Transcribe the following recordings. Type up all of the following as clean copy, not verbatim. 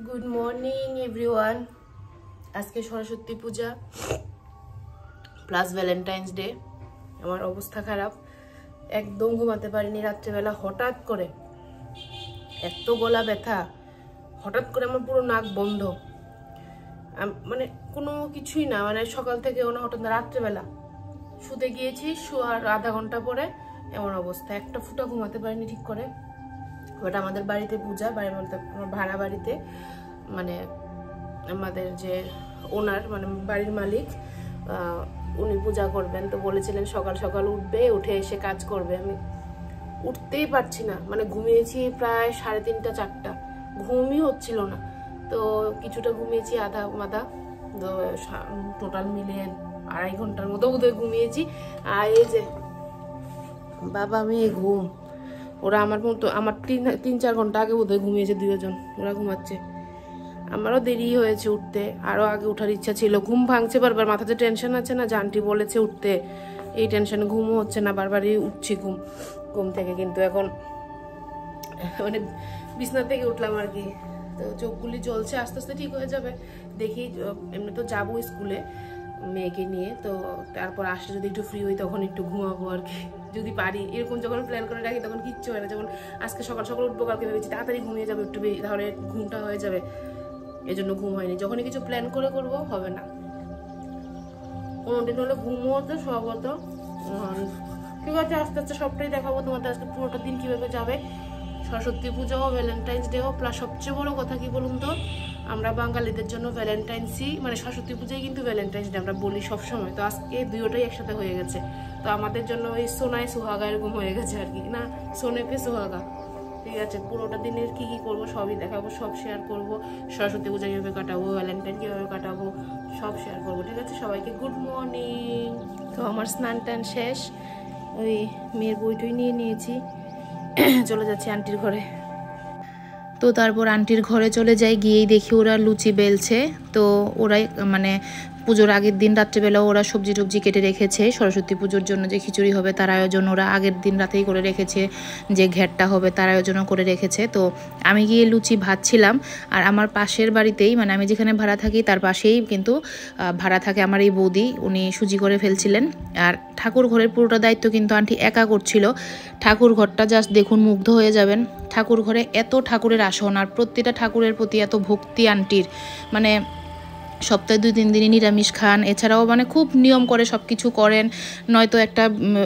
Good morning everyone. আজকে সরস্বতী পূজা plus Valentine's day. আমার অবস্থা খারাপ, একদম ঘুমাতে পারিনি রাত্রেবেলা। হঠাৎ করে এত গলা ব্যথা, হঠাৎ করে আমার পুরো নাক বন্ধ, মানে কোনো কিছুই না, মানে সকাল থেকে ওনা হঠাৎ রাত্রেবেলা শুতে গিয়েছি, শোয়ার আধা ঘন্টা পরে এমন অবস্থা, একটা ফুটা ঘুমাতে পারিনি ঠিক করে। বাট আমাদের বাড়িতে পূজা, বাড়ির মধ্যে ভাড়া বাড়িতে, মানে আমাদের যে ওনার মানে বাড়ির মালিক উনি পূজা করবেন, তো বলেছিলেন সকাল সকাল উঠবে, উঠে এসে কাজ করবে। আমি উঠতেই পারছি না, মানে ঘুমিয়েছি প্রায় 3:30 4টা, ঘুমই হচ্ছিল না। তো কিছুটা ঘুমিয়েছি, আধা মাদা, তো টোটাল মিলিয়ে 2.5 ঘন্টার মতো বোধহয় ঘুমিয়েছি। আর এই যে বাবা মেয়ে ঘুম, ওরা আমার মতো, আমার 3-4 ঘন্টা আগে বোধহয় ঘুমিয়েছে দুজন, ওরা ঘুমাচ্ছে। আমারও দেরি হয়েছে উঠতে, আরও আগে ওঠার ইচ্ছা ছিল। ঘুম ভাঙছে বারবার, মাথাতে টেনশন আছে না, জানটি বলেছে উঠতে, এই টেনশনে ঘুমও হচ্ছে না, বারবারই উঠছি ঘুম থেকে। কিন্তু এখন মানে বিছনা থেকে উঠলাম আর কি, তো চোখগুলি জ্বলছে, আস্তে আস্তে ঠিক হয়ে যাবে। দেখি, এমনি তো যাবো স্কুলে মেয়েকে নিয়ে, তো তারপর আসলে যদি একটু ফ্রি হই তখন একটু ঘুমাবো আর কি, যদি পারি। এরকম যখন প্ল্যান করে রাখি তখন কিচ্ছু হয় না। যখন আজকে সকাল সকাল উঠবো, কালকে ভেবেছি তাড়াতাড়ি ঘুমিয়ে যাবো একটু, তাহলে ঘুমটা হয়ে যাবে, এই জন্য ঘুম হয়নি। যখনই কিছু প্ল্যান করে করবো হবে না। কোনোদিন হলে ঘুমও হতো, সব হতো। ঠিক আছে, আস্তে আস্তে সবটাই দেখাবো তোমাদের আজকে পুরোটা দিন কিভাবে যাবে। সরস্বতী পুজো, ভ্যালেন্টাইন্স ডে, প্লাস সবচেয়ে বড় কথা কি বলুন তো, আমরা বাঙালিদের জন্য ভ্যালেন্টাইন্সই, মানে সরস্বতী পূজায় কিন্তু ভ্যালেন্টাইন্স ডে আমরা বলি সবসময়। তো আজকে দুটোটাই একসাথে হয়ে গেছে, তো আমাদের জন্য ওই সোনায় সুহাগা এরকম হয়ে গেছে আর কি, না সোনে পে সুহাগা। ঠিক আছে, পুরোটা দিনের কি কি করবো সবই দেখাবো, সব শেয়ার করবো। সরস্বতী পূজা কীভাবে কাটাবো, ভ্যালেন্টাইন কীভাবে কাটাবো, সব শেয়ার করবো। ঠিক আছে, সবাইকে গুড মর্নিং। তো আমার স্নান টান শেষ, ওই মেয়ের বইটই নিয়ে নিয়েছি, চলে যাচ্ছি আন্টির ঘরে। তো তারপর আন্টির ঘরে চলে যাই, গিয়েই দেখি ওরা লুচি বেলছে। তো ওরাই মানে পুজোর আগের দিন রাত্রেবেলা ওরা সবজি টবজি কেটে রেখেছে, সরস্বতী পুজোর জন্য যে খিচুড়ি হবে তার আয়োজন ওরা আগের দিন রাতেই করে রেখেছে, যে ঘ্যাটটা হবে তার আয়োজনও করে রেখেছে। তো আমি গিয়ে লুচি ভাজছিলাম। আর আমার পাশের বাড়িতেই, মানে আমি যেখানে ভাড়া থাকি তার পাশেই কিন্তু ভাড়া থাকে আমার এই বৌদি, উনি সুজি করে ফেলছিলেন। আর ঠাকুর ঘরের পুরোটা দায়িত্ব কিন্তু আন্টি একা করছিল। ঠাকুর ঘরটা জাস্ট দেখুন, মুগ্ধ হয়ে যাবেন। ঠাকুর ঘরে এত ঠাকুরের আসন, আর প্রতিটা ঠাকুরের প্রতি এত ভক্তি আন্টির, মানে সপ্তাহে 2-3 দিনই নিরামিষ খান, এছাড়াও মানে খুব নিয়ম করে সব কিছু করেন। নয়তো একটা,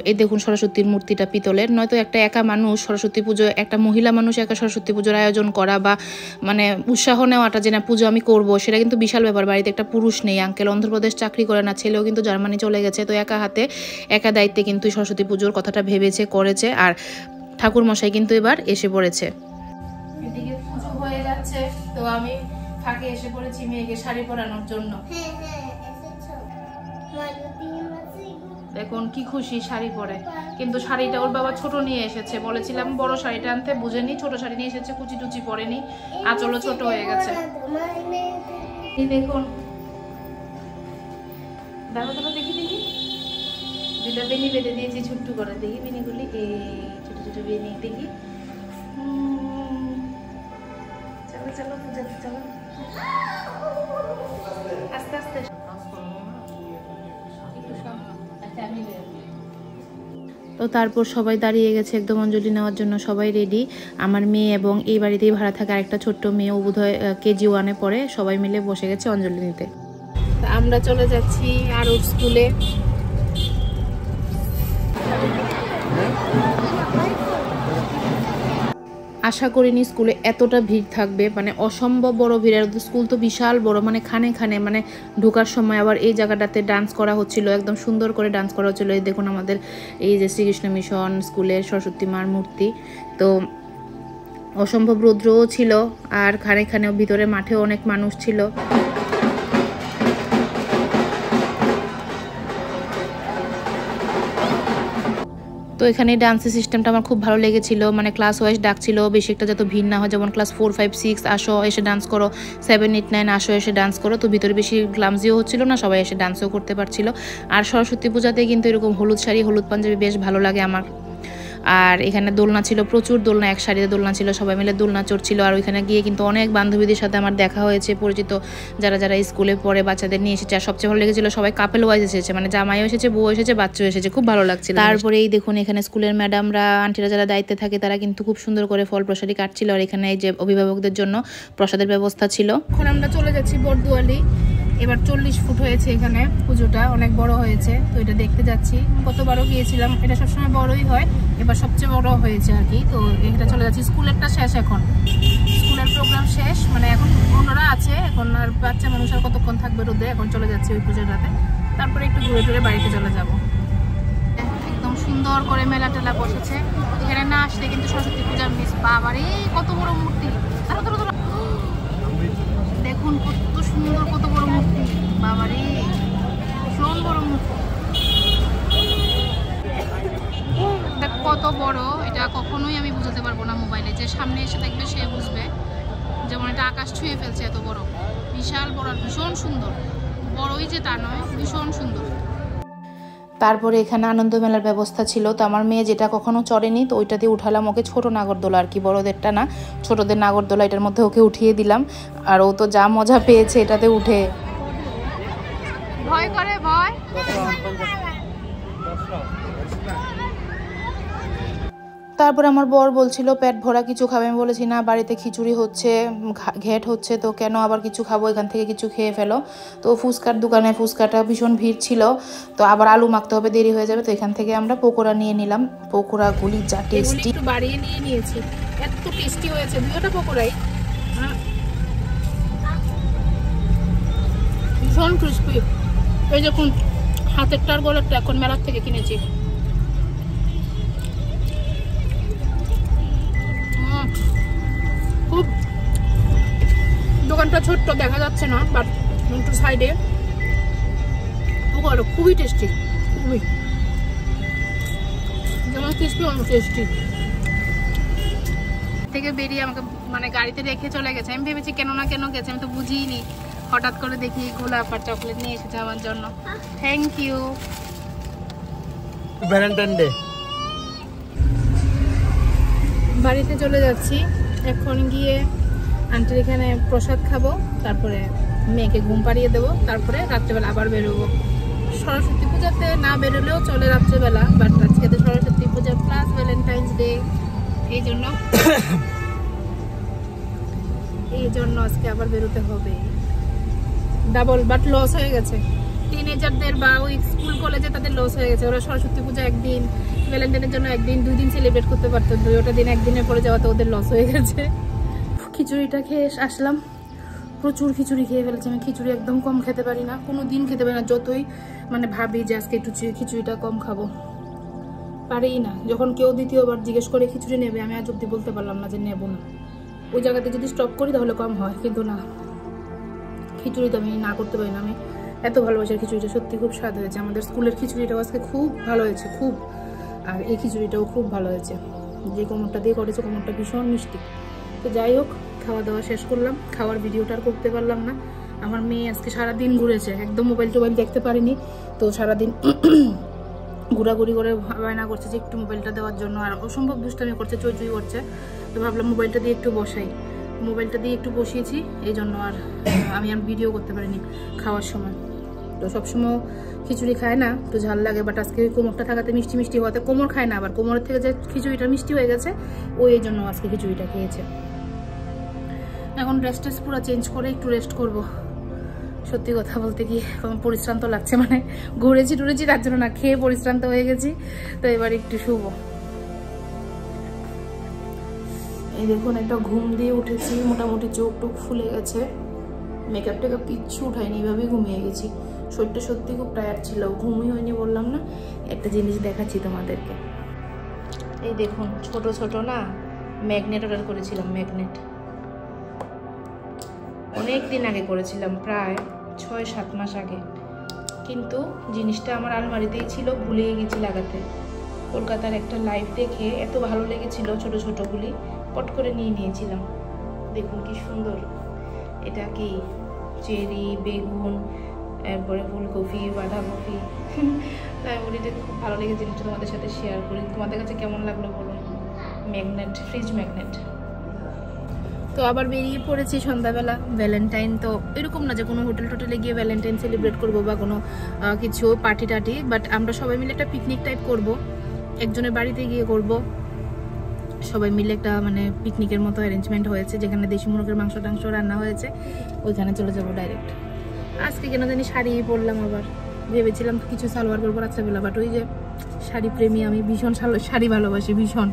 এই দেখুন সরস্বতীর মূর্তিটা পিতলের, নয়তো একটা একা মানুষ সরস্বতী পুজো, একটা মহিলা মানুষ একা সরস্বতী পুজোর আয়োজন করা বা মানে উৎসাহ নেওয়াটা যে না পুজো আমি করব, সেটা কিন্তু বিশাল ব্যাপার। বাড়িতে একটা পুরুষ নেই, আঙ্কেল অন্ধ্রপ্রদেশ চাকরি করে না, ছেলেও কিন্তু জার্মানি চলে গেছে। তো একা হাতে একা দায়িত্বে কিন্তু সরস্বতী পুজোর কথাটা ভেবেছে, করেছে। আর ঠাকুর মশাই কিন্তু এবার এসে পড়েছে। এদিকে পুজো হয়ে যাচ্ছে, তো আমি ফাঁকে এসে পড়েছি মেয়েকে শাড়ি পরানোর জন্য। দেখুন কি খুশি শাড়ি পরে, কিন্তু শাড়িটা ওর বাবা ছোট নিয়ে এসেছে, বলেছিলাম বড় শাড়িটা আনতে, বুঝেনি, ছোট শাড়ি নিয়ে এসেছে, কুচি টুচি পরেনি, আঁচলও ছোট হয়ে গেছে। দেখুন, দেখো তো, দেখি দেখি, দুটা বেনি বেঁধে দিয়েছি ছোট্ট করে, দেখি বেনিগুলি, এই ছোট ছোট বেনি, দেখি। চলো চলো পূজাতে চলো, আস্তে আস্তে। তো তারপর সবাই দাঁড়িয়ে গেছে একদম অঞ্জলি নেওয়ার জন্য, সবাই রেডি। আমার মেয়ে এবং এই বাড়িতেই ভাড়া থাকা আরেকটা ছোট্ট মেয়ে, ও বোধহয় কেজি 1-এ পড়ে, সবাই মিলে বসে গেছে অঞ্জলি নিতে। আমরা চলে যাচ্ছি আর ওর স্কুলে। আশা করিনি স্কুলে এতটা ভিড় থাকবে, মানে অসম্ভব বড় ভিড়। আর স্কুল তো বিশাল বড়, মানে খানে খানে, মানে ঢোকার সময় আবার এই জায়গাটাতে ডান্স করা হচ্ছিল, একদম সুন্দর করে ডান্স করা হচ্ছিল। এই দেখুন আমাদের এই যে শ্রীকৃষ্ণ মিশন স্কুলের সরস্বতী মার মূর্তি, তো অসম্ভব রৌদ্রও ছিল, আর খানে খানেও ভিতরে মাঠেও অনেক মানুষ ছিল। তো এখানে ডান্সের সিস্টেমটা আমার খুব ভালো লেগেছিল, মানে ক্লাস ওয়াইজ ডাকছিল, বেশি একটা যত ভিড় না হয়, যেমন ক্লাস 4, 5, 6 আসো এসে ডান্স করো, 7, 8, 9 আসো এসে ডান্স করো। তো ভিতরে বেশি গ্লামজিও হচ্ছিল না, সবাই এসে ডান্সও করতে পারছিল। আর সরস্বতী পূজাতে কিন্তু এরকম হলুদ শাড়ি, হলুদ পাঞ্জাবি বেশ ভালো লাগে আমার। আর এখানে দোলনা ছিল, প্রচুর দোলনা, এক সারিতে দোলনা ছিল, সবাই মিলে দোলনা চড়ছিল। আর ওইখানে গিয়ে কিন্তু অনেক বান্ধবীদের সাথে আমার দেখা হয়েছে, পরিচিত যারা যারা স্কুলে পড়ে বাচ্চাদের নিয়ে এসেছে। আর সবচেয়ে ভালো লেগেছিল সবাই কাপেল ওয়াইজ এসেছে, মানে জামাইও এসেছে, বউ এসেছে, বাচ্চাও এসেছে, খুব ভালো লাগছিল। তারপরে এই দেখুন এখানে স্কুলের ম্যাডামরা, আন্টিরা যারা দায়িত্বে থাকে তারা কিন্তু খুব সুন্দর করে ফল প্রসাদী কাটছিল। আর এখানে এই যে অভিভাবকদের জন্য প্রসাদের ব্যবস্থা ছিল। এখন আমরা চলে যাচ্ছি বরদুয়ালি। এবার 40 ফুট হয়েছে এখানে, পুজোটা অনেক বড় হয়েছে, তো এটা দেখতে যাচ্ছি। গতবারও গিয়েছিলাম, এটা সবসময় বড়ই হয়, এবার সবচেয়ে বড় হয়েছে আর কি। তো এটা চলে যাচ্ছি, স্কুলেরটা শেষ, এখন স্কুলের প্রোগ্রাম শেষ, মানে এখন অন্যরা আছে, এখন আর বাচ্চা মানুষ আর কতক্ষণ থাকবে রোদে। এখন চলে যাচ্ছি ওই পুজোটাতে, তারপরে একটু ঘুরে ঘুরে বাড়িতে চলে যাব। একদম সুন্দর করে মেলা টেলা বসেছে এখানে, না আসলে কিন্তু সরস্বতী পূজার মিস। বাবারে কত বড় মূর্তি, দেখুন কত সুন্দর, কত বড় মূর্তি, বাবারে ভীষণ বড় মূর্তি, দেখ কত বড়। এটা কখনোই আমি বুঝাতে পারবো না মোবাইলে, যে সামনে এসে দেখবে সে বুঝবে, যেমন এটা আকাশ ছুঁয়ে ফেলছে, এত বড়, বিশাল বড়, ভীষণ সুন্দর। বড়ই যে তা নয়, ভীষণ সুন্দর। তারপরে এখানে আনন্দ মেলার ব্যবস্থা ছিল, তো আমার মেয়ে যেটা কখনো চড়েনি, তো ওইটাতে উঠালাম ওকে, ছোট নাগরদোলা আর কি, বড়দেরটা না, ছোটদের নাগরদোলা, এটার মধ্যে ওকে উঠিয়ে দিলাম। আর ও তো যা মজা পেয়েছে এটাতে উঠে। ভয় করে, ভয়। তারপর আমার বর বলছিল পেট ভরা কিছু খাবে, আমি বলেছি না, বাড়িতে খিচুড়ি হচ্ছে, ঘেট হচ্ছে, তো কেন আবার কিছু খাবো, এখান থেকে কিছু খেয়ে ফেলো। তো ফুচকার দোকানে, ফুচকাটা ভীষণ ভিড় ছিল, তো আবার আলু মাখতে হবে, দেরি হয়ে যাবে, তো এখান থেকে আমরা পকোড়া নিয়ে নিলাম। পকোড়াগুলি যা টেস্টি, একটু বাড়িয়ে নিয়ে নিয়েছি, এত টেস্টি হয়েছে দুটোটা পকোড়াই, ভীষণ ক্রিস্পি। এই দেখুন হাতেরটার গলারটা এখন মেলার থেকে কিনেছি, খুব, দোকানটা ছোট্ট দেখা যাচ্ছে না, বাট একটু সাইডে, খুবই টেস্টি, খুবই, যেমন ক্রিস্পি অনেক টেস্টি। থেকে বেরিয়ে আমাকে মানে গাড়িতে রেখে চলে গেছে, আমি ভেবেছি কেন না কেন গেছে, আমি তো বুঝিনি। হঠাৎ করে দেখি গোলাপ আর চকলেট নিয়ে এসেছে আমার জন্য, থ্যাংক ইউ। Valentine day. বাড়িতে চলে যাচ্ছি এখন, গিয়ে আন্টির এখানে প্রসাদ খাবো, তারপরে মেয়েকে ঘুম পাড়িয়ে দেবো, তারপরে রাত্রেবেলা আবার বেরোবো। সরস্বতী পূজাতে না বেরোলেও চলে রাত্রেবেলা, বাট আজকে তো সরস্বতী পূজা প্লাস ভ্যালেন্টাইন্স ডে, এই জন্য আজকে আবার বেরোতে হবে, ডাবল। বাট লস হয়ে গেছে টিনেজারদের, বা ওই স্কুল কলেজে তাদের লস হয়ে গেছে। ওরা সরস্বতী পূজা একদিন, ভ্যালেন্টাইনের জন্য একদিন, 2 দিন সেলিব্রেট করতে পারতো, 2টা দিন একদিনের পরে যাওয়াতে ওদের লস হয়ে গেছে। খিচুড়িটা খেয়ে আসলাম, প্রচুর খিচুড়ি খেয়ে ফেলেছি আমি। খিচুড়ি একদম কম খেতে পারি না, কোনো দিন খেতে পারি না, যতই মানে ভাবি যে আজকে একটু খিচুড়িটা কম খাবো, পারেই না। যখন কেউ দ্বিতীয়বার জিজ্ঞেস করে খিচুড়ি নেবে, আমি আজ অব্দি বলতে পারলাম না যে নেবো না। ওই জায়গাতে যদি স্টপ করি তাহলে কম হয়, কিন্তু না, খিচুড়ি তো আমি না করতে পারি না। আমি এত ভালোবাসার খিচুড়িটা, সত্যি খুব স্বাদ হয়েছে। আমাদের স্কুলের খিচুড়িটাও আজকে খুব ভালো হয়েছে, খুব। আর এই খিচুড়িটাও খুব ভালো হয়েছে, যে কোমরটা দিয়ে করেছে, কোমরটা ভীষণ মিষ্টি। তো যাই হোক, খাওয়া দাওয়া শেষ করলাম, খাওয়ার ভিডিওটা আর করতে পারলাম না। আমার মেয়ে আজকে সারাদিন ঘুরেছে, একদম মোবাইল টোবাইল দেখতে পারিনি, তো সারাদিন ঘোরাঘুরি করে বায়না করছে যে একটু মোবাইলটা দেওয়ার জন্য, আর অসম্ভব দুষ্টামি করছে, চুই করছে। তো ভাবলাম মোবাইলটা দিয়ে একটু বসাই, মোবাইলটা দিয়ে একটু বসিয়েছি, এই জন্য আর আমি ভিডিও করতে পারিনি খাওয়ার সময়। তো সবসময় খিচুড়ি খায় না, তো ঝাল লাগে, বাট আজকে কোমরটা থাকাতে, মিষ্টি মিষ্টি হওয়াতে, কোমর খায় না, আবার কোমরের থেকে যে খিচুড়িটা মিষ্টি হয়ে গেছে, এই জন্য আজকে খিচুড়িটা খেয়েছে। এখন ড্রেস পুরো চেঞ্জ করে একটু রেস্ট করব। সত্যি কথা বলতে কি পরিশ্রান্ত লাগছে, মানে ঘুরেছি টুরেছি তার জন্য না, খেয়ে পরিশ্রান্ত হয়ে গেছি, তো এবার একটু শুবো। এই দেখুন, একটা ঘুম দিয়ে উঠেছি, মোটামুটি চোখ টোক ফুলে গেছে, মেকআপ টেকআপ কিচ্ছু উঠাইনি, এইভাবেই ঘুমিয়ে গেছি। শরীরটা সত্যি খুব টায়ার্ড ছিল, ঘুমই হয়নি, বললাম না। একটা জিনিস দেখাচ্ছি তোমাদেরকে, এই দেখুন, ছোট ছোট না ম্যাগনেট অর্ডার করেছিলাম, ম্যাগনেট অনেক দিন আগে করেছিলাম, প্রায় 6-7 মাস আগে, কিন্তু জিনিসটা আমার আলমারিতেই ছিল, ভুলেই গেছি লাগাতে। কলকাতার একটা লাইভ দেখে এত ভালো লেগেছিল, ছোট ছোটগুলি পট করে নিয়ে নিয়েছিলাম। দেখুন কি সুন্দর, এটা কি চেরি, বেগুন, এরপরে ফুলকপি, বাঁধাকপি, তাই ওটা খুব ভালো লেগে জিনিসটা তোমাদের সাথে শেয়ার করি। তোমাদের কাছে কেমন লাগলো বলো। Magnet, fridge magnet. তো আবার বেরিয়ে পড়েছি সন্ধ্যাবেলা। ভ্যালেন্টাইন তো এরকম না যে কোনো হোটেল টোটেলে গিয়ে ভ্যালেন্টাইন সেলিব্রেট করবো বা কোনো কিছু পার্টি টার্টি, বাট আমরা সবাই মিলে একটা পিকনিক টাইপ করব, একজনের বাড়িতে গিয়ে করব। সবাই মিলে একটা মানে পিকনিকের মতো অ্যারেঞ্জমেন্ট হয়েছে, যেখানে দেশি মুরগির মাংস টাংস রান্না হয়েছে, ওইখানে চলে যাবো ডাইরেক্ট। আজকে কেন জানি শাড়ি পরলাম, আবার ভেবেছিলাম কিছু সালোয়ার করবো রাত্রেবেলা, বাট ওই যে শাড়ি প্রেমী আমি, ভীষণ শাড়ি ভালোবাসি ভীষণ।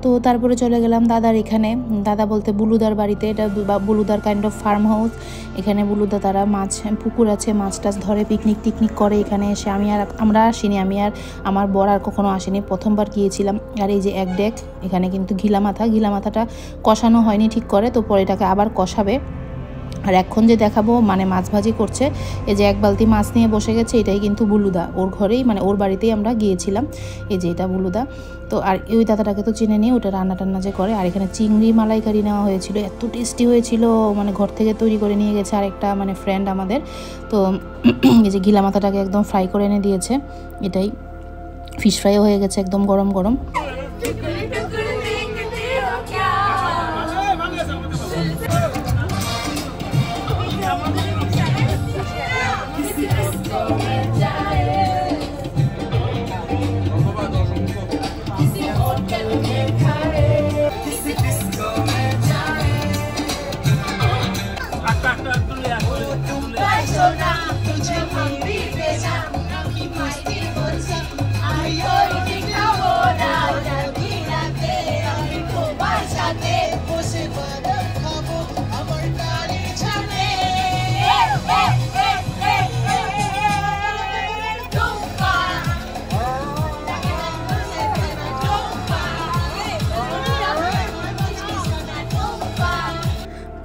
তো তারপরে চলে গেলাম দাদার এখানে, দাদা বলতে বুলুদার বাড়িতে। এটা বুলুদার কাইন্ড অফ ফার্ম হাউস। এখানে বুলুদা তারা মাছ, পুকুর আছে, মাছ টাছ ধরে পিকনিক টিকনিক করে। এখানে এসে আমরা আসিনি, আমি আর আমার বর আর কখনো আসিনি, প্রথমবার গিয়েছিলাম। আর এই যে এক ডেক, এখানে কিন্তু ঘিলা মাথাটা কষানো হয়নি ঠিক করে, তো পরে এটাকে আবার কষাবে। আর এখন যে দেখাবো মানে মাছ ভাজি করছে, এই যে এক বালতি মাছ নিয়ে বসে গেছে, এটাই কিন্তু বুলুদা, ওর ঘরেই মানে ওর বাড়িতেই আমরা গিয়েছিলাম। এই যে এটা বুলুদা। তো আর ওই দাদাটাকে তো চিনে নিয়ে ওটা রান্না টান্না যে করে। আর এখানে চিংড়ি মালাইকারি নেওয়া হয়েছিল, এত টেস্টি হয়েছিল, মানে ঘর থেকে তৈরি করে নিয়ে গেছে আরেকটা মানে ফ্রেন্ড আমাদের। তো এই যে ঘিলা মাথাটাকে একদম ফ্রাই করে এনে দিয়েছে, এটাই ফিশ ফ্রাইও হয়ে গেছে একদম গরম গরম।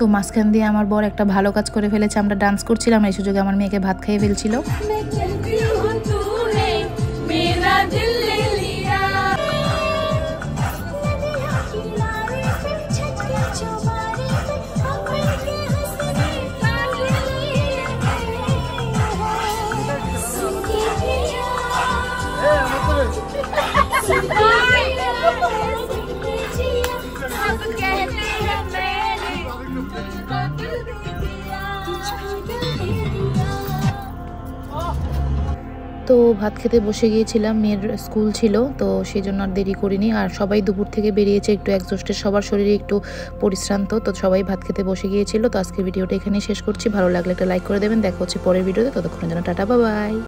তো মাঝখান দিয়ে আমার বর একটা ভালো কাজ করে ফেলেছে, আমরা ডান্স করছিলাম, এই সুযোগে আমার মেয়েকে ভাত খাইয়ে ফেলছিল। তো ভাত খেতে বসে গিয়েছিলাম, মেয়ের স্কুল ছিল তো সেই জন্য আর দেরি করিনি। আর সবাই দুপুর থেকে বেরিয়েছে একটু এক্সস্টেড, সবার শরীরে একটু পরিশ্রান্ত, তো সবাই ভাত খেতে বসে গিয়েছিল। তো আজকের ভিডিওটা এখানেই শেষ করছি, ভালো লাগলে একটা লাইক করে দেবেন। দেখা হচ্ছে পরের ভিডিওতে, ততক্ষণের জন্য টাটা, বাই বাই।